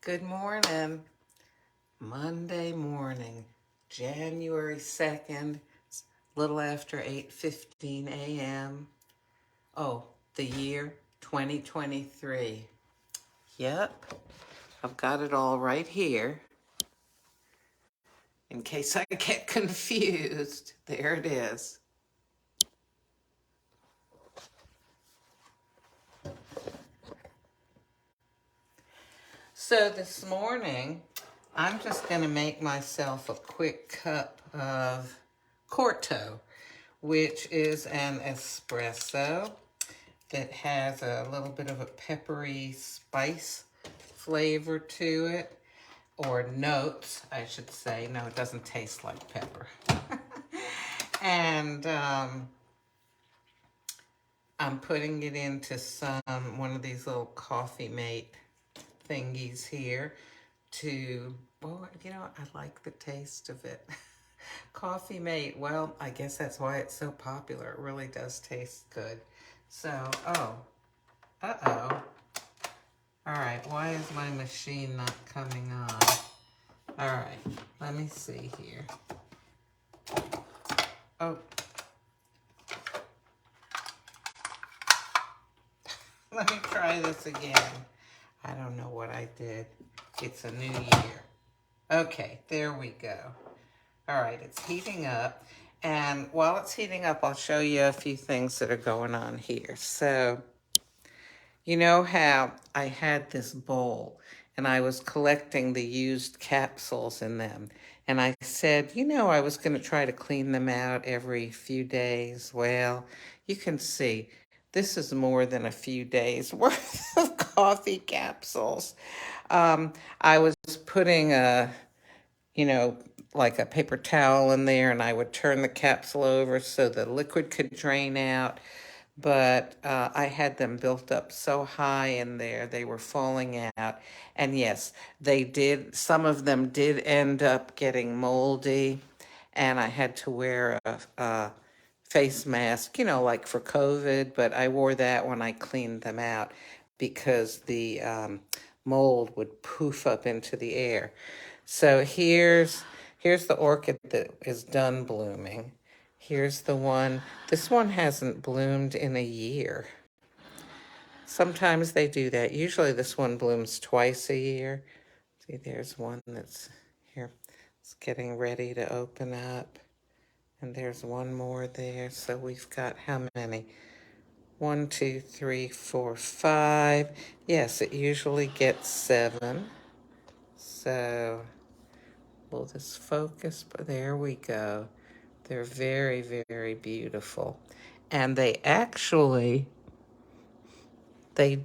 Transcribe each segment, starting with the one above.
Good morning. Monday morning, January 2nd, it's a little after 8:15 a.m. Oh, the year 2023. Yep, I've got it all right here. In case I get confused, there it is. So this morning, I'm just going to make myself a quick cup of Corto, which is an espresso that has a little bit of a peppery spice flavor to it, or notes, I should say. No, it doesn't taste like pepper. And I'm putting it into one of these little coffee mate thingies here to, well, I like the taste of it. Coffee mate, well, I guess that's why it's so popular. It really does taste good. So, uh-oh. All right, why is my machine not coming on? All right, let me see here. Oh. Let me try this again. I don't know what I did. It's a new year. Okay, there we go. All right, it's heating up. And while it's heating up, I'll show you a few things that are going on here. So, you know how I had this bowl and I was collecting the used capsules in them. And I said, I was going to try to clean them out every few days. Well, you can see this is more than a few days worth of coffee capsules. I was putting like a paper towel in there, and I would turn the capsule over so the liquid could drain out. But I had them built up so high in there, they were falling out. And yes, some of them did end up getting moldy, and I had to wear a face mask, like for COVID, but I wore that when I cleaned them out because the mold would poof up into the air. So here's the orchid that is done blooming. Here's the one. This one hasn't bloomed in a year. Sometimes they do that. Usually this one blooms twice a year. See, there's one that's here. It's getting ready to open up. And there's one more there. So we've got how many? 1, 2, 3, 4, 5. Yes, it usually gets 7. So will this focus? But there we go. They're very, very beautiful. And they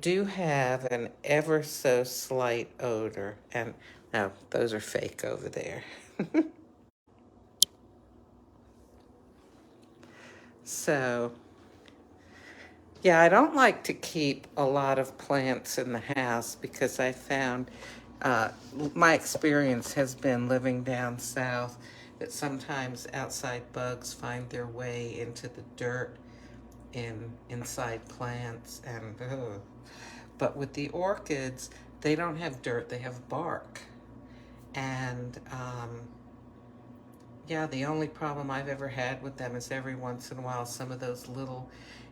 do have an ever so slight odor. And no, those are fake over there. So, yeah, I don't like to keep a lot of plants in the house because I found my experience has been living down south that sometimes outside bugs find their way into the dirt inside plants, and but with the orchids, they don't have dirt, they have bark. And yeah, the only problem I've ever had with them is every once in a while some of those little,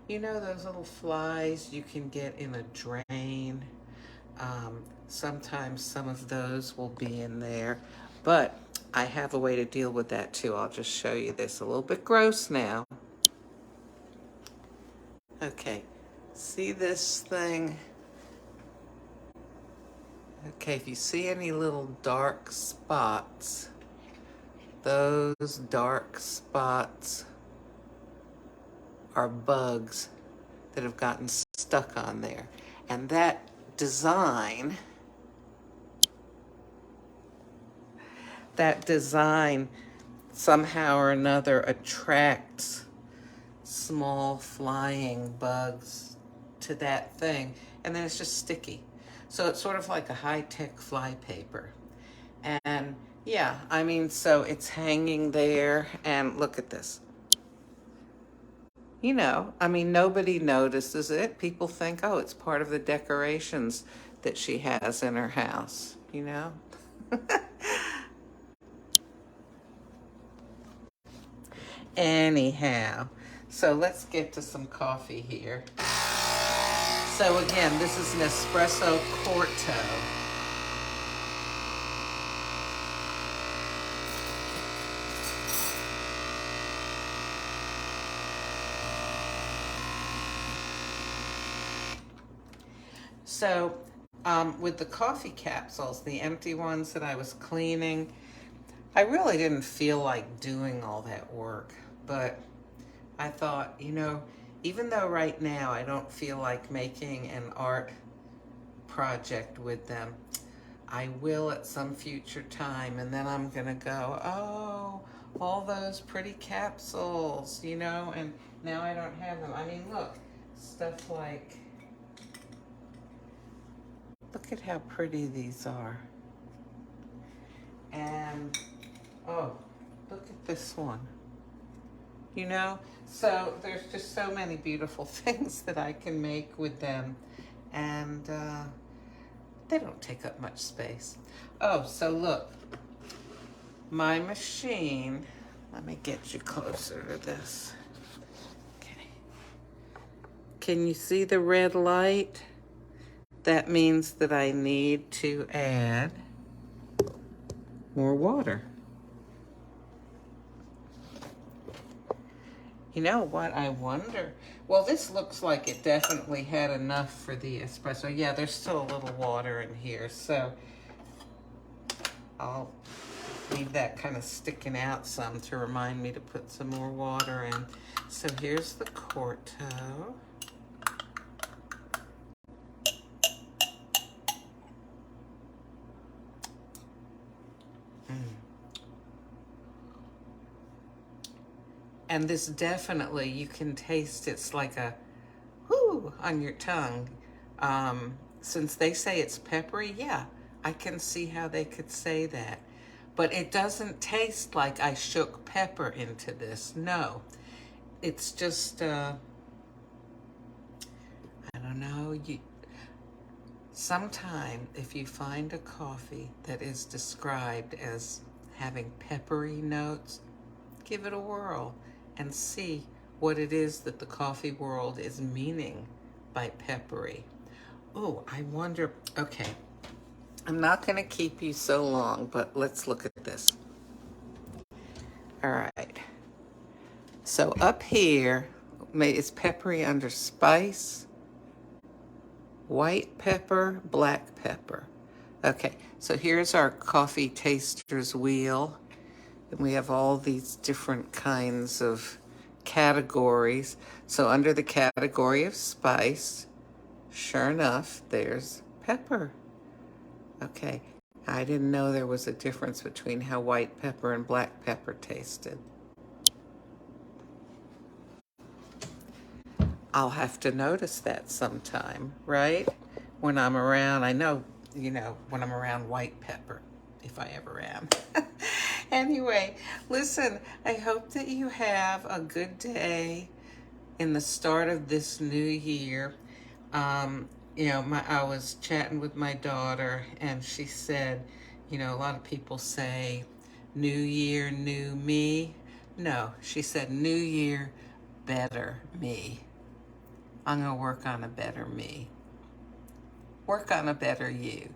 those little flies you can get in a drain. Sometimes some of those will be in there, but I have a way to deal with that too. I'll just show you this. A little bit gross now. Okay, see this thing? Okay, if you see any little dark spots, those dark spots are bugs that have gotten stuck on there. And that design somehow or another attracts small flying bugs to that thing, and then it's just sticky. So it's sort of like a high-tech fly paper. And yeah, so it's hanging there, and look at this. Nobody notices it. People think, oh, it's part of the decorations that she has in her house, you know? Anyhow, so let's get to some coffee here. So again, this is Nespresso Corto. So with the coffee capsules, the empty ones that I was cleaning, I really didn't feel like doing all that work, but I thought, even though right now I don't feel like making an art project with them, I will at some future time, and then I'm gonna go, oh, all those pretty capsules, and now I don't have them. I mean, look, stuff like, look at how pretty these are. And, oh, look at this one. So there's just so many beautiful things that I can make with them. And they don't take up much space. Oh, so look, my machine, let me get you closer to this. Okay. Can you see the red light? That means that I need to add more water. You know what, I wonder. Well, this looks like it definitely had enough for the espresso. Yeah, there's still a little water in here, so I'll leave that kind of sticking out some to remind me to put some more water in. So here's the Corto. And this definitely, you can taste it's like a whoo on your tongue. Since they say it's peppery, yeah, I can see how they could say that. But it doesn't taste like I shook pepper into this. No, it's just, I don't know. Sometime if you find a coffee that is described as having peppery notes, give it a whirl and see what it is that the coffee world is meaning by peppery. Oh, I wonder, okay, I'm not gonna keep you so long, but let's look at this. All right, so up here is peppery under spice, white pepper, black pepper. Okay, so here's our coffee taster's wheel. And we have all these different kinds of categories. So under the category of spice, sure enough, there's pepper. Okay, I didn't know there was a difference between how white pepper and black pepper tasted. I'll have to notice that sometime, right? When I'm around, I know, when I'm around white pepper, if I ever am. Anyway, listen, I hope that you have a good day in the start of this new year. I was chatting with my daughter, and she said, a lot of people say, new year, new me. No, she said, new year, better me. I'm going to work on a better me. Work on a better you.